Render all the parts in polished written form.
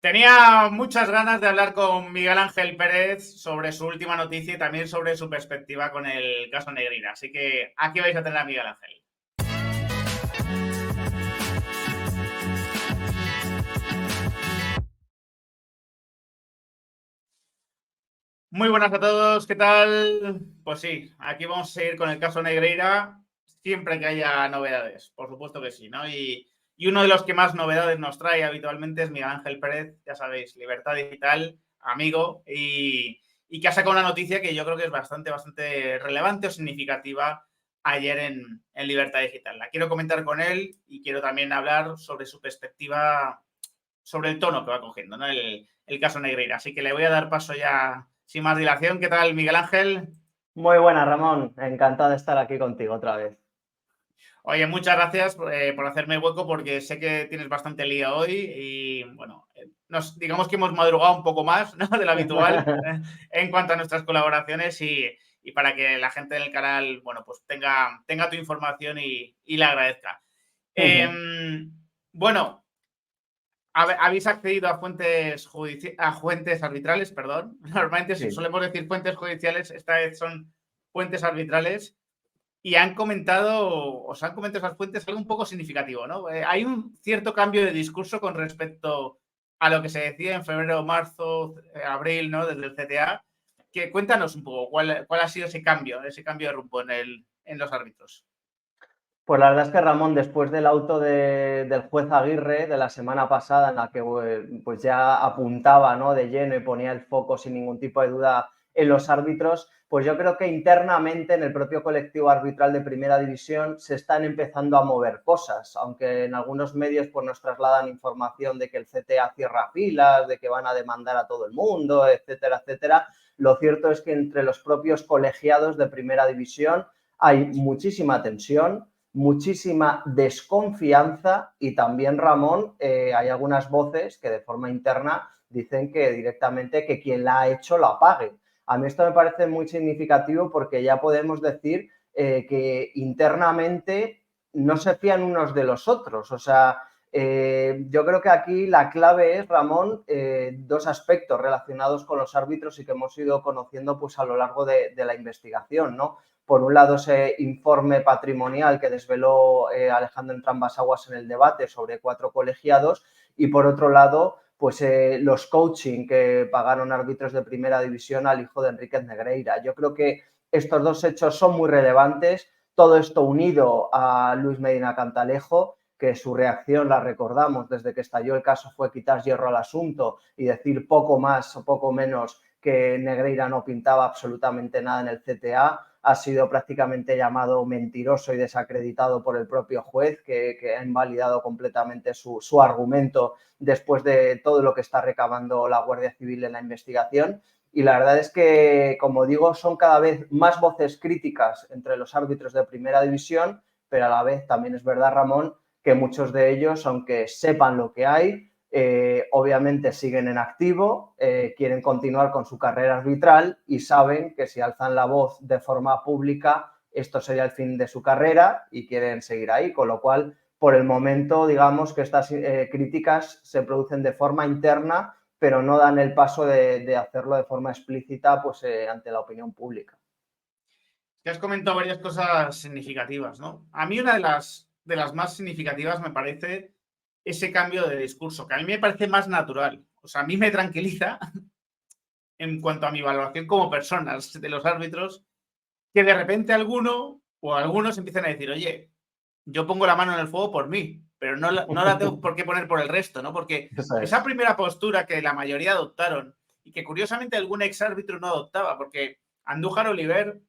Tenía muchas ganas de hablar con Miguel Ángel Pérez sobre su última noticia y también sobre su perspectiva con el caso Negreira. Así que aquí vais a tener a Miguel Ángel. Muy buenas a todos, ¿qué tal? Pues sí, aquí vamos a seguir con el caso Negreira siempre que haya novedades, por supuesto que sí, ¿no? Y uno de los que más novedades nos trae habitualmente es Miguel Ángel Pérez, ya sabéis, Libertad Digital, amigo, y que ha sacado una noticia que yo creo que es bastante relevante o significativa ayer en Libertad Digital. La quiero comentar con él y quiero también hablar sobre su perspectiva, sobre el tono que va cogiendo, ¿no? El caso Negreira. Así que le voy a dar paso ya sin más dilación. ¿Qué tal, Miguel Ángel? Muy buena, Ramón. Encantado de estar aquí contigo otra vez. Oye, muchas gracias por hacerme hueco porque sé que tienes bastante lío hoy y, bueno, digamos que hemos madrugado un poco más, ¿no?, de lo habitual en cuanto a nuestras colaboraciones y para que la gente del canal, bueno, pues tenga tu información y le agradezca. Bueno, habéis accedido a fuentes arbitrales, perdón. Normalmente Sí. solemos decir fuentes judiciales, esta vez son fuentes arbitrales. Y os han comentado esas fuentes algo un poco significativo, ¿no? Hay un cierto cambio de discurso con respecto a lo que se decía en febrero, marzo, abril, ¿no? Desde el CTA. Que cuéntanos un poco cuál ha sido ese cambio de rumbo en los árbitros. Pues la verdad es que, Ramón, después del auto del juez Aguirre de la semana pasada, en la que pues ya apuntaba, ¿no?, de lleno y ponía el foco sin ningún tipo de duda en los árbitros, pues yo creo que internamente en el propio colectivo arbitral de Primera División se están empezando a mover cosas, aunque en algunos medios pues, nos trasladan información de que el CTA cierra filas, de que van a demandar a todo el mundo, etcétera, etcétera. Lo cierto es que entre los propios colegiados de Primera División hay muchísima tensión, muchísima desconfianza y también, Ramón, hay algunas voces que de forma interna dicen que directamente que quien la ha hecho la pague. A mí esto me parece muy significativo porque ya podemos decir que internamente no se fían unos de los otros. O sea, yo creo que aquí la clave es, Ramón, dos aspectos relacionados con los árbitros y que hemos ido conociendo pues, a lo largo de la investigación, ¿no? Por un lado, ese informe patrimonial que desveló Alejandro Entrambas-Aguas en el debate sobre 4 colegiados y, por otro lado, pues los coaching que pagaron árbitros de Primera División al hijo de Enríquez Negreira. Yo creo que estos dos hechos son muy relevantes, todo esto unido a Luis Medina Cantalejo, que su reacción, la recordamos, desde que estalló el caso fue quitar hierro al asunto y decir poco más o poco menos que Negreira no pintaba absolutamente nada en el CTA. Ha sido prácticamente llamado mentiroso y desacreditado por el propio juez, que ha invalidado completamente su argumento después de todo lo que está recabando la Guardia Civil en la investigación. Y la verdad es que, como digo, son cada vez más voces críticas entre los árbitros de Primera División, pero a la vez también es verdad, Ramón, que muchos de ellos, aunque sepan lo que hay, obviamente siguen en activo, quieren continuar con su carrera arbitral y saben que si alzan la voz de forma pública, esto sería el fin de su carrera y quieren seguir ahí, con lo cual, por el momento, digamos que estas críticas se producen de forma interna, pero no dan el paso de hacerlo de forma explícita pues, ante la opinión pública. Que has comentado varias cosas significativas, ¿no? A mí una de las más significativas me parece ese cambio de discurso, que a mí me parece más natural. O sea, a mí me tranquiliza en cuanto a mi valoración como personas de los árbitros, que de repente alguno o algunos empiezan a decir, oye, yo pongo la mano en el fuego por mí, pero no la tengo por qué poner por el resto, ¿no? Porque Eso esa es. primera postura que la mayoría adoptaron y que curiosamente algún exárbitro no adoptaba, porque Andújar Oliver,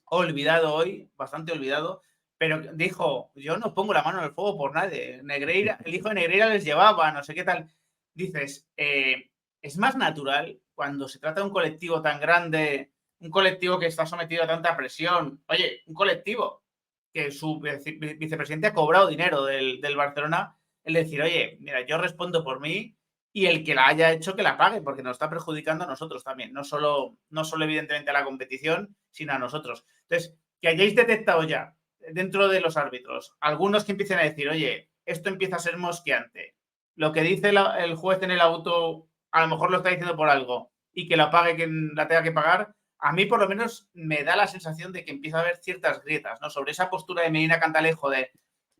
olvidado hoy, bastante olvidado, pero dijo, yo no pongo la mano en el fuego por nadie. Negreira, el hijo de Negreira les llevaba, no sé qué tal. Dices, es más natural cuando se trata de un colectivo tan grande, un colectivo que está sometido a tanta presión. Oye, un colectivo que su vicepresidente ha cobrado dinero del Barcelona, el decir, oye, mira, yo respondo por mí y el que la haya hecho que la pague, porque nos está perjudicando a nosotros también, no solo evidentemente a la competición, sino a nosotros. Entonces, que hayáis detectado ya dentro de los árbitros algunos que empiecen a decir, oye, esto empieza a ser mosqueante, lo que dice el juez en el auto, a lo mejor lo está diciendo por algo y que lo pague quien la tenga que pagar, a mí por lo menos me da la sensación de que empieza a haber ciertas grietas, ¿no? Sobre esa postura de Medina Cantalejo de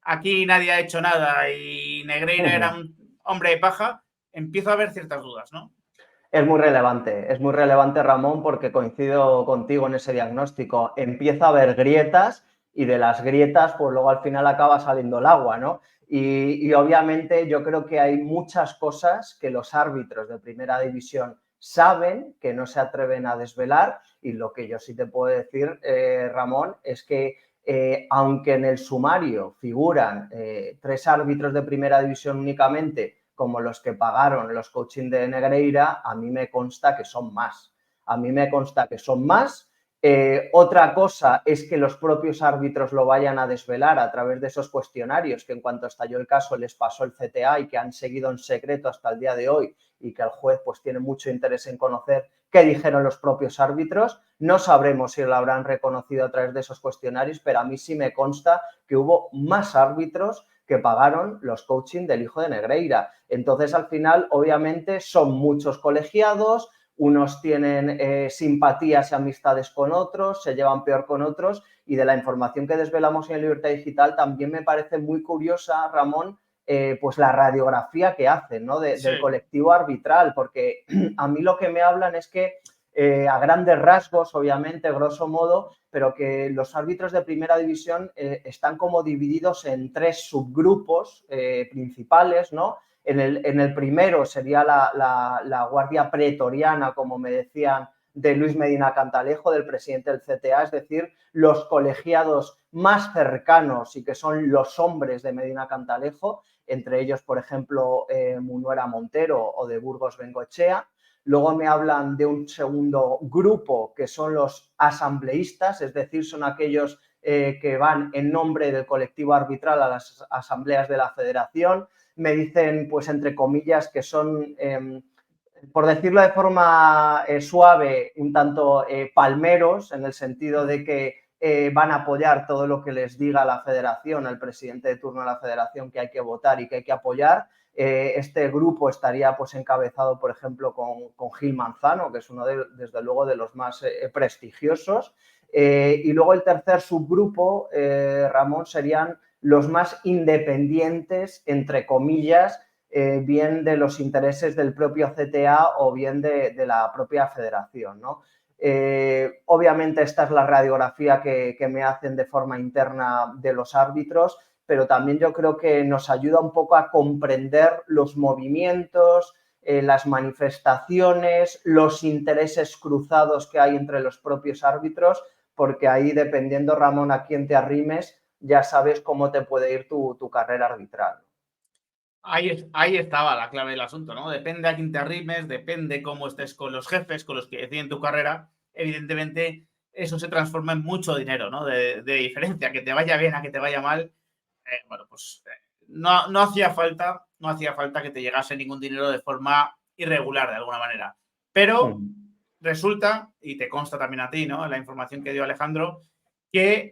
aquí nadie ha hecho nada y Negreira era un hombre de paja, empiezo a haber ciertas dudas, ¿no? Es muy relevante, Ramón, porque coincido contigo en ese diagnóstico. Empieza a haber grietas y de las grietas, pues luego al final acaba saliendo el agua, ¿no? Y obviamente yo creo que hay muchas cosas que los árbitros de primera división saben, que no se atreven a desvelar, y lo que yo sí te puedo decir, Ramón, es que aunque en el sumario figuran 3 árbitros de primera división únicamente, como los que pagaron los coaching de Negreira, a mí me consta que son más. A mí me consta que son más. Otra cosa es que los propios árbitros lo vayan a desvelar a través de esos cuestionarios que en cuanto estalló el caso les pasó el CTA y que han seguido en secreto hasta el día de hoy y que el juez pues tiene mucho interés en conocer qué dijeron los propios árbitros. No sabremos si lo habrán reconocido a través de esos cuestionarios, pero a mí sí me consta que hubo más árbitros que pagaron los coaching del hijo de Negreira. Entonces, al final, obviamente, son muchos colegiados, unos tienen simpatías y amistades con otros, se llevan peor con otros, y de la información que desvelamos en Libertad Digital también me parece muy curiosa, Ramón, pues la radiografía que hacen, ¿no? Del colectivo arbitral, porque a mí lo que me hablan es que a grandes rasgos, obviamente, grosso modo, pero que los árbitros de primera división están como divididos en 3 subgrupos principales, ¿no? En el primero sería la guardia pretoriana, como me decían, de Luis Medina Cantalejo, del presidente del CTA, es decir, los colegiados más cercanos y que son los hombres de Medina Cantalejo, entre ellos, por ejemplo, Munuera Montero o de Burgos Bengoechea. Luego me hablan de un segundo grupo que son los asambleístas, es decir, son aquellos que van en nombre del colectivo arbitral a las asambleas de la federación. Me dicen, pues entre comillas, que son, por decirlo de forma suave, un tanto palmeros, en el sentido de que van a apoyar todo lo que les diga la federación, el presidente de turno de la federación, que hay que votar y que hay que apoyar. Este grupo estaría pues encabezado, por ejemplo, con Gil Manzano, que es uno, desde luego, de los más prestigiosos. Y luego el tercer subgrupo, Ramón, serían los más independientes, entre comillas, bien de los intereses del propio CTA o bien de la propia federación, ¿no? Obviamente esta es la radiografía que me hacen de forma interna de los árbitros, pero también yo creo que nos ayuda un poco a comprender los movimientos, las manifestaciones, los intereses cruzados que hay entre los propios árbitros, porque ahí, dependiendo, Ramón, a quién te arrimes, ya sabes cómo te puede ir tu carrera arbitral. Ahí estaba la clave del asunto, ¿no? Depende a quién te arrimes, depende cómo estés con los jefes, con los que deciden tu carrera. Evidentemente, eso se transforma en mucho dinero, ¿no? De diferencia, que te vaya bien a que te vaya mal. Bueno, pues no hacía falta que te llegase ningún dinero de forma irregular, de alguna manera. Pero resulta, y te consta también a ti, ¿no? La información que dio Alejandro, que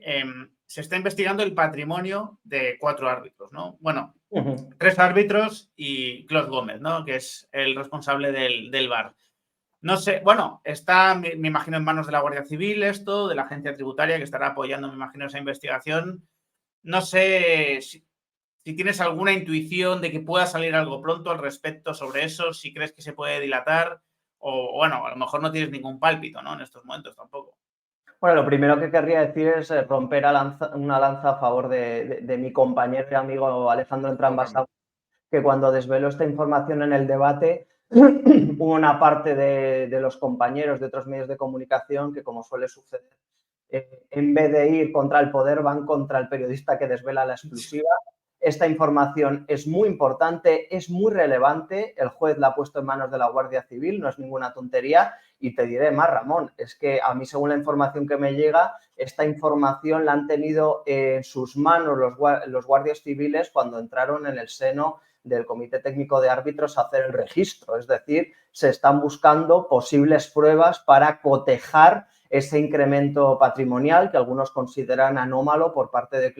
se está investigando el patrimonio de 4 árbitros, ¿no? Bueno, 3 árbitros y Claude Gómez, ¿no? Que es el responsable del VAR. No sé, bueno, está, me imagino, en manos de la Guardia Civil esto, de la agencia tributaria, que estará apoyando, me imagino, esa investigación. No sé si tienes alguna intuición de que pueda salir algo pronto al respecto sobre eso, si crees que se puede dilatar, o bueno, a lo mejor no tienes ningún pálpito, ¿no? En estos momentos tampoco. Bueno, lo primero que querría decir es romper una lanza a favor de mi compañero y amigo Alejandro Entrambasado, que cuando desveló esta información en el debate, hubo una parte de los compañeros de otros medios de comunicación que, como suele suceder, en vez de ir contra el poder, van contra el periodista que desvela la exclusiva. Esta información es muy importante, es muy relevante. El juez la ha puesto en manos de la Guardia Civil, no es ninguna tontería. Y te diré más, Ramón, es que a mí, según la información que me llega, esta información la han tenido en sus manos los guardias civiles cuando entraron en el seno del Comité Técnico de Árbitros a hacer el registro. Es decir, se están buscando posibles pruebas para cotejar ese incremento patrimonial que algunos consideran anómalo por parte de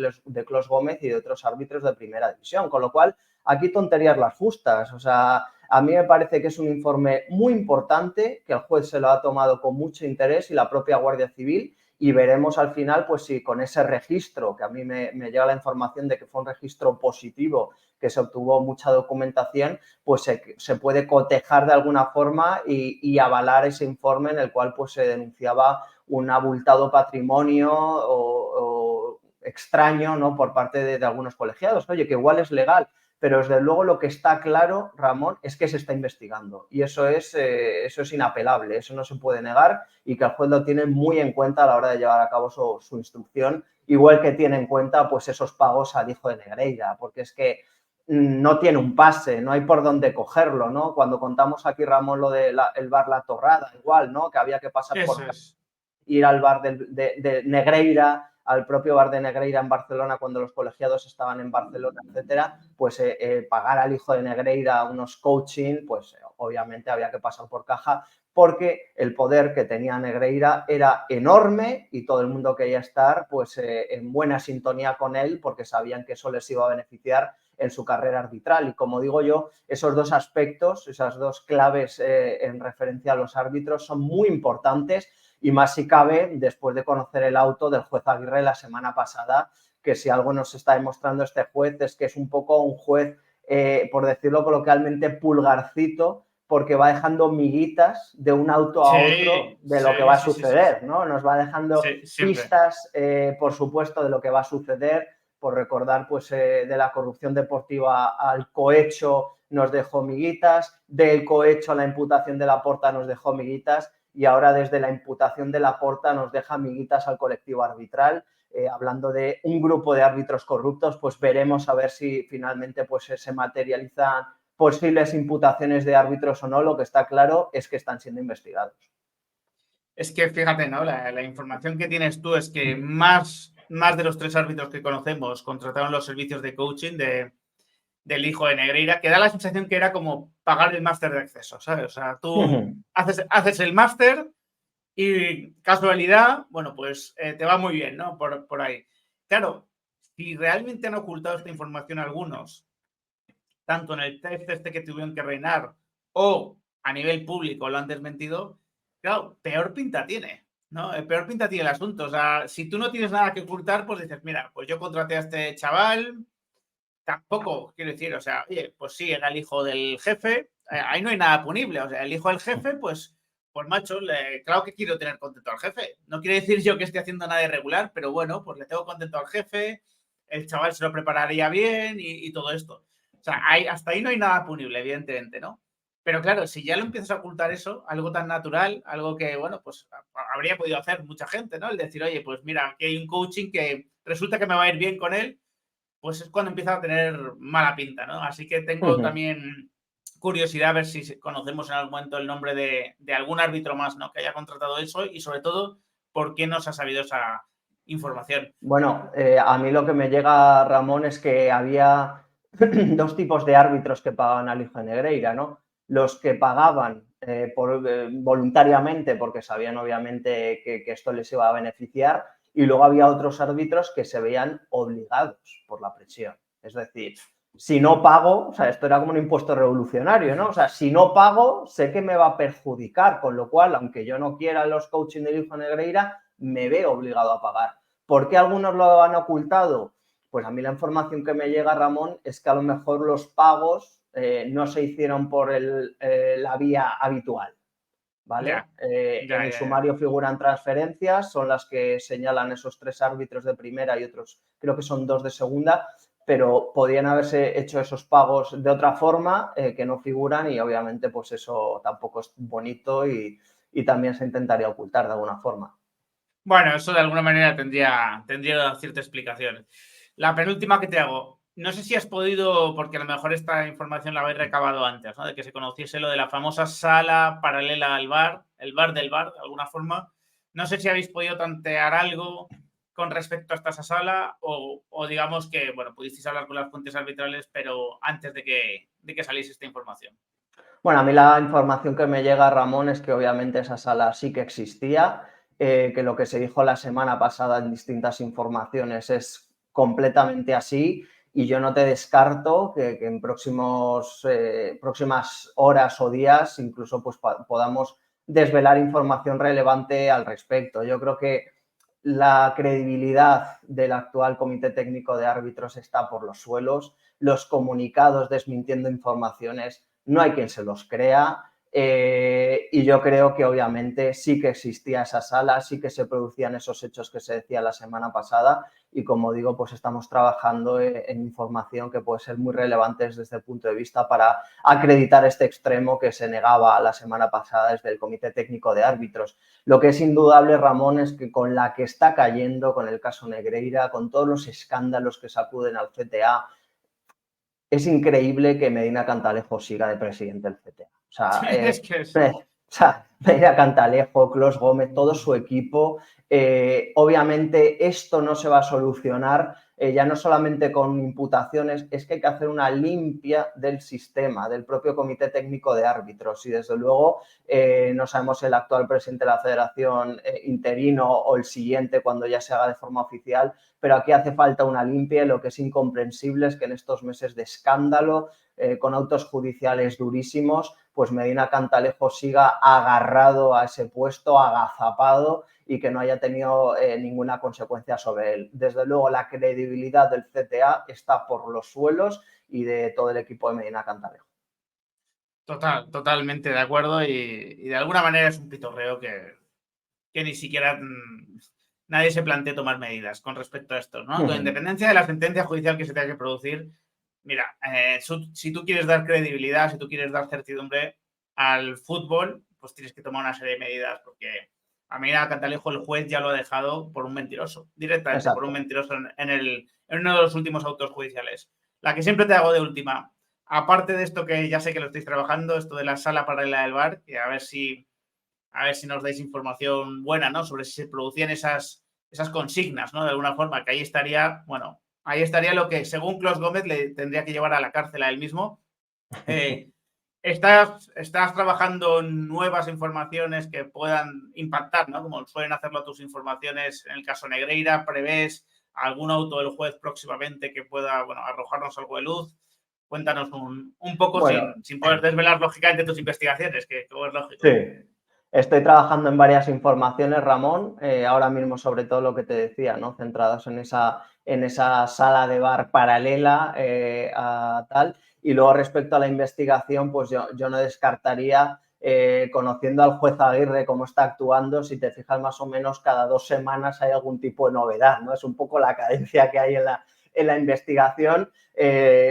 Clos Gómez y de otros árbitros de primera división. Con lo cual, aquí tonterías las justas. O sea, a mí me parece que es un informe muy importante, que el juez se lo ha tomado con mucho interés y la propia Guardia Civil, y veremos al final, pues si con ese registro, que a mí me llega la información de que fue un registro positivo, que se obtuvo mucha documentación, pues se puede cotejar de alguna forma y avalar ese informe en el cual pues se denunciaba un abultado patrimonio o extraño, ¿no?, por parte de algunos colegiados. Oye, que igual es legal, pero desde luego lo que está claro, Ramón, es que se está investigando y eso es inapelable, eso no se puede negar y que el juez lo tiene muy en cuenta a la hora de llevar a cabo su instrucción, igual que tiene en cuenta pues esos pagos al hijo de Negreira, porque es que no tiene un pase, no hay por dónde cogerlo, ¿no? Cuando contamos aquí, Ramón, lo del bar La Torrada, igual, ¿no?, que había que pasar por Eso es. ir al bar de Negreira, al propio bar de Negreira en Barcelona cuando los colegiados estaban en Barcelona, etcétera, pues pagar al hijo de Negreira unos coaching, pues obviamente había que pasar por caja porque el poder que tenía Negreira era enorme y todo el mundo quería estar pues en buena sintonía con él porque sabían que eso les iba a beneficiar en su carrera arbitral. Y como digo yo, esos dos aspectos, esas dos claves en referencia a los árbitros son muy importantes y más si cabe después de conocer el auto del juez Aguirre la semana pasada, que si algo nos está demostrando este juez es que es un poco un juez, por decirlo coloquialmente, pulgarcito, porque va dejando miguitas de un auto a otro Sí, de lo que va sí, a sí, sí, sí, sí. suceder, ¿no? Nos va dejando Sí, siempre. pistas, por supuesto, de lo que va a suceder, por recordar, pues, de la corrupción deportiva al cohecho nos dejó miguitas, del cohecho a la imputación de Laporta nos dejó miguitas, y ahora desde la imputación de Laporta nos deja amiguitas al colectivo arbitral. Hablando de un grupo de árbitros corruptos, pues veremos a ver si finalmente pues, se materializan posibles imputaciones de árbitros o no. Lo que está claro es que están siendo investigados. Es que fíjate, ¿no? La información que tienes tú es que más de los 3 árbitros que conocemos contrataron los servicios de coaching del hijo de Negreira, que da la sensación que era como pagar el máster de acceso, ¿sabes? O sea, tú haces el máster y casualidad, bueno, pues te va muy bien, ¿no? Por ahí. Claro, si realmente han ocultado esta información a algunos, tanto en el test este que tuvieron que reinar o a nivel público lo han desmentido, claro, peor pinta tiene, ¿no? Peor pinta tiene el asunto. O sea, si tú no tienes nada que ocultar, pues dices, mira, pues yo contraté a este chaval, tampoco, quiero decir, o sea, oye, pues sí, era el hijo del jefe, ahí no hay nada punible, o sea, el hijo del jefe, pues macho, claro que quiero tener contento al jefe. No quiere decir yo que esté haciendo nada irregular, pero bueno, pues le tengo contento al jefe, el chaval se lo prepararía bien y todo esto. O sea, hasta ahí no hay nada punible, evidentemente, ¿no? Pero claro, si ya lo empiezas a ocultar eso, algo tan natural, algo que, bueno, pues habría podido hacer mucha gente, ¿no? El decir, oye, pues mira, aquí hay un coaching que resulta que me va a ir bien con él, pues es cuando empieza a tener mala pinta, ¿no? Así que tengo también curiosidad a ver si conocemos en algún momento el nombre de algún árbitro más, ¿no?, que haya contratado eso y sobre todo, ¿por qué no se ha sabido esa información? Bueno, a mí lo que me llega, Ramón, es que había dos tipos de árbitros que pagaban al hijo de Negreira, ¿no? Los que pagaban voluntariamente porque sabían obviamente que esto les iba a beneficiar, y luego había otros árbitros que se veían obligados por la presión. Es decir, si no pago, o sea, esto era como un impuesto revolucionario, ¿no? O sea, si no pago, sé que me va a perjudicar, con lo cual, aunque yo no quiera los coaching del hijo de Negreira, me veo obligado a pagar. ¿Por qué algunos lo han ocultado? Pues a mí la información que me llega, Ramón, es que a lo mejor los pagos no se hicieron por la vía habitual, ¿vale? Ya, En ya, el ya, ya. sumario figuran transferencias, son las que señalan esos 3 árbitros de primera y otros, creo que son 2 de segunda, pero podían haberse hecho esos pagos de otra forma que no figuran, y obviamente pues eso tampoco es bonito y también se intentaría ocultar de alguna forma. Bueno, eso de alguna manera tendría cierta explicación. La penúltima que te hago, no sé si has podido, porque a lo mejor esta información la habéis recabado antes, ¿no?, de que se conociese lo de la famosa sala paralela al bar, el bar del bar, de alguna forma. No sé si habéis podido tantear algo con respecto a esta sala o digamos que, bueno, pudisteis hablar con las fuentes arbitrales, pero antes de que saliese esta información. Bueno, a mí la información que me llega, Ramón, es que obviamente esa sala sí que existía, que lo que se dijo la semana pasada en distintas informaciones es completamente así, y yo no te descarto que en próximas horas o días incluso pues, podamos desvelar información relevante al respecto. Yo creo que la credibilidad del actual Comité Técnico de Árbitros está por los suelos. Los comunicados desmintiendo informaciones, no hay quien se los crea. Y yo creo que obviamente sí que existía esa sala, sí que se producían esos hechos que se decía la semana pasada y como digo, pues estamos trabajando en información que puede ser muy relevante desde el punto de vista para acreditar este extremo que se negaba la semana pasada desde el Comité Técnico de Árbitros. Lo que es indudable, Ramón, es que con la que está cayendo, con el caso Negreira, con todos los escándalos que sacuden al CTA, es increíble que Medina Cantalejo siga de presidente del CTA. Es que es... Medina Cantalejo, Clos Gómez, todo su equipo. Obviamente esto no se va a solucionar ya no solamente con imputaciones, es que hay que hacer una limpia del sistema, del propio Comité Técnico de Árbitros y desde luego no sabemos el actual presidente de la Federación interino o el siguiente cuando ya se haga de forma oficial, pero aquí hace falta una limpia y lo que es incomprensible es que en estos meses de escándalo, con autos judiciales durísimos, pues Medina Cantalejo siga agarrado a ese puesto, agazapado y que no haya tenido ninguna consecuencia sobre él. Desde luego, la credibilidad del CTA está por los suelos y de todo el equipo de Medina Cantalejo. Totalmente de acuerdo y de alguna manera es un pitorreo que ni siquiera nadie se plantea tomar medidas con respecto a esto, ¿no? Con independencia de la sentencia judicial que se tenga que producir, mira, si tú quieres dar credibilidad, si tú quieres dar certidumbre al fútbol, pues tienes que tomar una serie de medidas, porque a Medina Cantalejo el juez ya lo ha dejado por un mentiroso, directamente. Exacto. Por un mentiroso en uno de los últimos autos judiciales. La que siempre te hago de última, aparte de esto que ya sé que lo estáis trabajando, esto de la sala paralela del VAR, que a ver si nos dais información buena, ¿no? Sobre si se producían esas consignas, ¿no? De alguna forma, que ahí estaría lo que, según Clos Gómez, le tendría que llevar a la cárcel a él mismo. Estás trabajando en nuevas informaciones que puedan impactar, ¿no? Como suelen hacerlo tus informaciones en el caso Negreira. ¿Prevés algún auto del juez próximamente que pueda, bueno, arrojarnos algo de luz? Cuéntanos un poco, bueno, sin poder desvelar lógicamente tus investigaciones, que es lógico. Sí. Estoy trabajando en varias informaciones, Ramón, ahora mismo sobre todo lo que te decía, ¿no? Centrados en esa sala de VAR paralela a tal. Y luego respecto a la investigación, pues yo no descartaría, conociendo al juez Aguirre cómo está actuando, si te fijas más o menos cada 2 semanas hay algún tipo de novedad, ¿no? Es un poco la cadencia que hay en la investigación.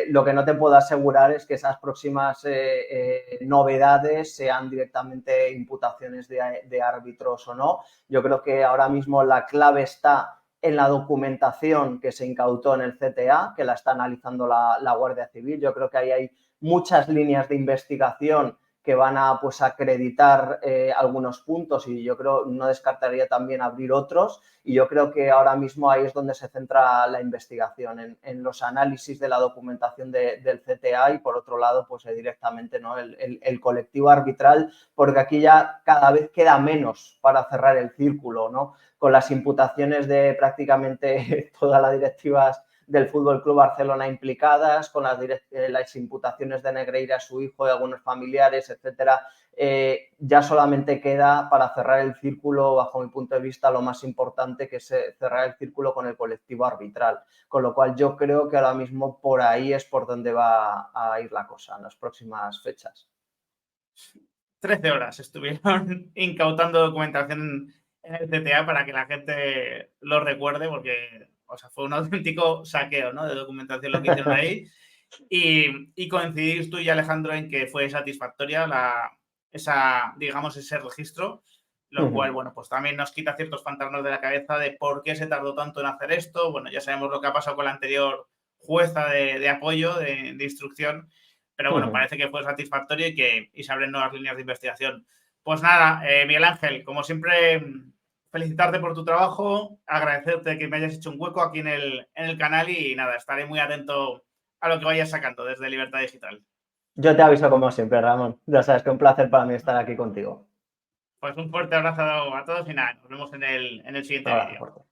Lo que no te puedo asegurar es que esas próximas novedades sean directamente imputaciones de árbitros o no. Yo creo que ahora mismo la clave está en la documentación que se incautó en el CTA, que la está analizando la Guardia Civil. Yo creo que ahí hay muchas líneas de investigación que van a pues, acreditar algunos puntos y yo creo, no descartaría también abrir otros y yo creo que ahora mismo ahí es donde se centra la investigación, en los análisis de la documentación del CTA y por otro lado pues directamente, ¿no? el colectivo arbitral, porque aquí ya cada vez queda menos para cerrar el círculo, ¿no? Con las imputaciones de prácticamente todas las directivas del Fútbol Club Barcelona implicadas, con las imputaciones de Negreira a su hijo y algunos familiares, etcétera. Ya solamente queda para cerrar el círculo, bajo mi punto de vista, lo más importante, que es cerrar el círculo con el colectivo arbitral. Con lo cual yo creo que ahora mismo por ahí es por donde va a ir la cosa en las próximas fechas. 13 horas estuvieron incautando documentación en el CTA para que la gente lo recuerde, porque o sea, fue un auténtico saqueo, ¿no? De documentación lo que hicieron ahí. Y coincidís tú y Alejandro en que fue satisfactoria ese registro, lo cual, bueno, pues también nos quita ciertos fantasmas de la cabeza de por qué se tardó tanto en hacer esto. Bueno, ya sabemos lo que ha pasado con la anterior jueza de apoyo, de instrucción, pero bueno, parece que fue satisfactorio y se abren nuevas líneas de investigación. Pues nada, Miguel Ángel, como siempre, felicitarte por tu trabajo, agradecerte que me hayas hecho un hueco aquí en el canal y nada, estaré muy atento a lo que vayas sacando desde Libertad Digital. Yo te aviso como siempre, Ramón. Ya sabes que un placer para mí estar aquí contigo. Pues un fuerte abrazo a todos y nada, nos vemos en el siguiente vídeo.